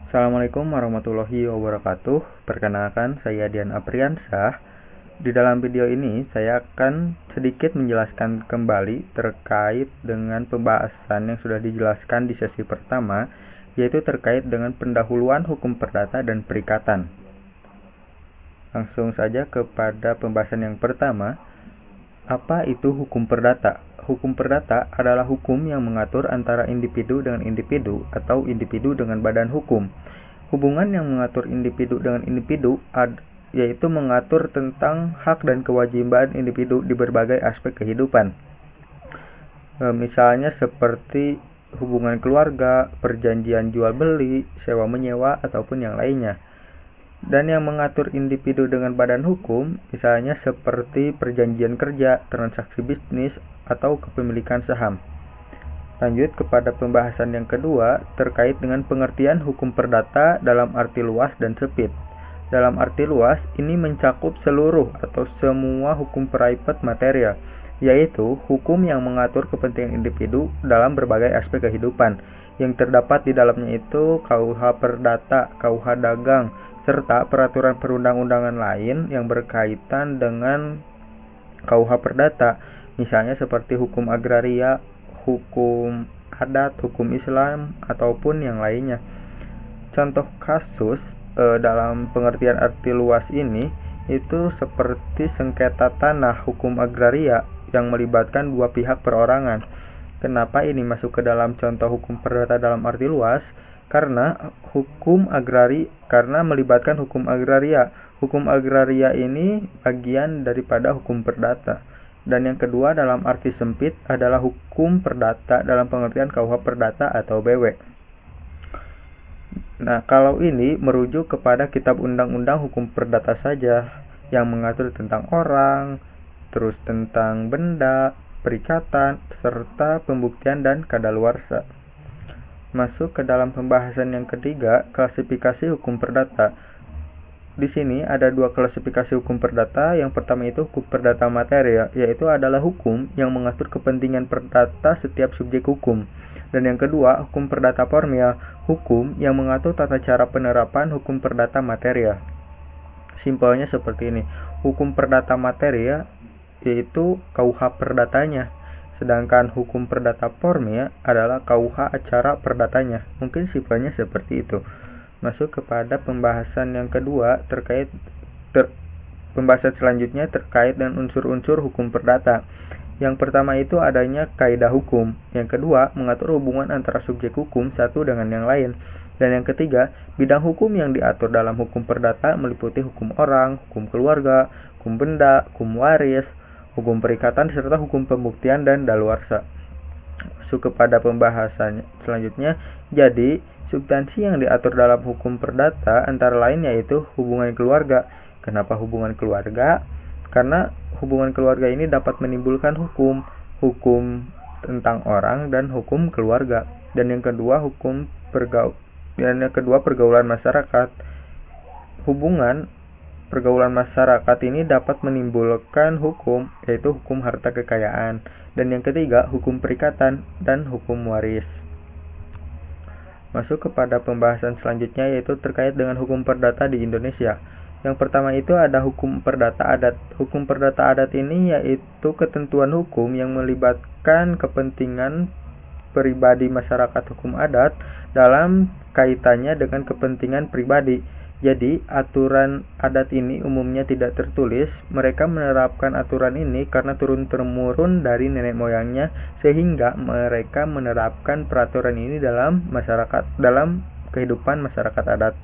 Assalamualaikum warahmatullahi wabarakatuh. Perkenalkan, saya Dian Apriansah. Di dalam video ini saya akan sedikit menjelaskan kembali terkait dengan pembahasan yang sudah dijelaskan di sesi pertama, yaitu terkait dengan pendahuluan hukum perdata dan perikatan. Langsung saja kepada pembahasan yang pertama. Apa itu hukum perdata? Hukum perdata adalah hukum yang mengatur antara individu dengan individu atau individu dengan badan hukum. Hubungan yang mengatur individu dengan individu yaitu mengatur tentang hak dan kewajiban individu di berbagai aspek kehidupan. Misalnya seperti hubungan keluarga, perjanjian jual beli, sewa menyewa, ataupun yang lainnya. Dan yang mengatur individu dengan badan hukum, misalnya seperti perjanjian kerja, transaksi bisnis, atau kepemilikan saham. Lanjut kepada pembahasan yang kedua terkait dengan pengertian hukum perdata dalam arti luas dan sempit. Dalam arti luas, ini mencakup seluruh atau semua hukum private material, yaitu hukum yang mengatur kepentingan individu dalam berbagai aspek kehidupan. Yang terdapat di dalamnya itu KUH Perdata, KUH Dagang, serta peraturan perundang-undangan lain yang berkaitan dengan KUH Perdata, misalnya seperti hukum agraria, hukum adat, hukum Islam, ataupun yang lainnya. Contoh kasus dalam pengertian arti luas ini itu seperti sengketa tanah hukum agraria yang melibatkan dua pihak perorangan. Kenapa ini masuk ke dalam contoh hukum perdata dalam arti luas? Karena melibatkan hukum agraria. Hukum agraria ini bagian daripada hukum perdata. Dan yang kedua dalam arti sempit adalah hukum perdata dalam pengertian KUH Perdata atau BW. Nah, kalau ini merujuk kepada kitab undang-undang hukum perdata saja yang mengatur tentang orang, terus tentang benda, perikatan, serta pembuktian dan kadaluarsa. Masuk ke dalam pembahasan yang ketiga, klasifikasi hukum perdata. Di sini ada dua klasifikasi hukum perdata. Yang pertama itu hukum perdata material, yaitu adalah hukum yang mengatur kepentingan perdata setiap subjek hukum. Dan yang kedua, hukum perdata formil, hukum yang mengatur tata cara penerapan hukum perdata material. Simpelnya seperti ini. Hukum perdata material yaitu KUH perdatanya. Sedangkan hukum perdata formil adalah KUH acara perdatanya. Mungkin simpelnya seperti itu. Masuk kepada pembahasan yang kedua pembahasan selanjutnya terkait dengan unsur-unsur hukum perdata. Yang pertama itu adanya kaidah hukum. Yang kedua, mengatur hubungan antara subjek hukum satu dengan yang lain. Dan yang ketiga, bidang hukum yang diatur dalam hukum perdata meliputi hukum orang, hukum keluarga, hukum benda, hukum waris, hukum perikatan, serta hukum pembuktian dan daluarsa. Masuk kepada pembahasan selanjutnya. Jadi, substansi yang diatur dalam hukum perdata antara lain yaitu hubungan keluarga. Kenapa hubungan keluarga? Karena hubungan keluarga ini dapat menimbulkan hukum tentang orang dan hukum keluarga. Dan yang kedua pergaulan masyarakat. Hubungan pergaulan masyarakat ini dapat menimbulkan hukum, yaitu hukum harta kekayaan. Dan yang ketiga, hukum perikatan dan hukum waris. Masuk kepada pembahasan selanjutnya yaitu terkait dengan hukum perdata di Indonesia. Yang pertama itu ada hukum perdata adat. Hukum perdata adat ini yaitu ketentuan hukum yang melibatkan kepentingan pribadi masyarakat hukum adat dalam kaitannya dengan kepentingan pribadi. Jadi, aturan adat ini umumnya tidak tertulis. Mereka menerapkan aturan ini karena turun-temurun dari nenek moyangnya, sehingga mereka menerapkan peraturan ini dalam kehidupan masyarakat adat.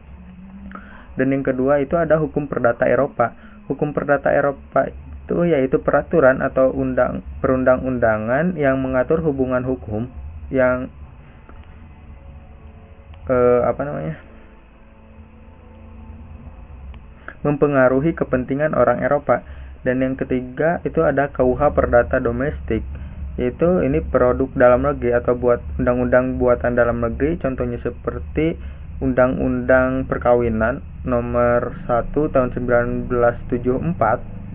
Dan yang kedua itu ada hukum perdata Eropa. Hukum perdata Eropa itu yaitu peraturan atau perundang-undangan yang mengatur hubungan hukum yang mempengaruhi kepentingan orang Eropa. Dan yang ketiga itu ada KUH Perdata Domestik, yaitu ini produk dalam negeri atau undang-undang buatan dalam negeri. Contohnya seperti Undang-Undang Perkawinan nomor 1 tahun 1974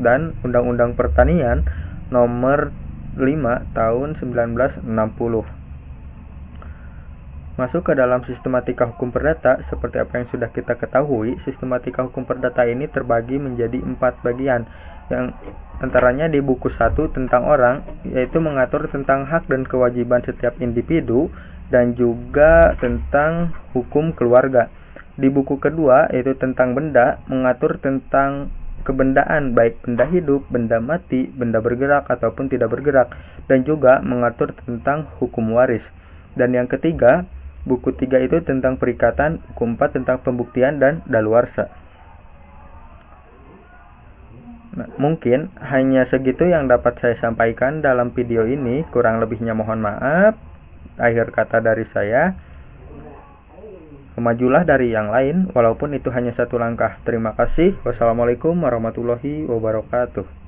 dan Undang-Undang Pertanian nomor 5 tahun 1960. Masuk ke dalam sistematika hukum perdata, seperti apa yang sudah kita ketahui, sistematika hukum perdata ini terbagi menjadi 4 bagian, yang antaranya di buku 1 tentang orang, yaitu mengatur tentang hak dan kewajiban setiap individu, dan juga tentang hukum keluarga. Di buku kedua, yaitu tentang benda, mengatur tentang kebendaan, baik benda hidup, benda mati, benda bergerak, ataupun tidak bergerak, dan juga mengatur tentang hukum waris. Dan yang ketiga, buku 3 itu tentang perikatan, buku 4 tentang pembuktian dan daluarsa. Nah, mungkin hanya segitu yang dapat saya sampaikan dalam video ini, kurang lebihnya mohon maaf. Akhir kata dari saya, kemajulah dari yang lain, walaupun itu hanya satu langkah. Terima kasih. Wassalamualaikum warahmatullahi wabarakatuh.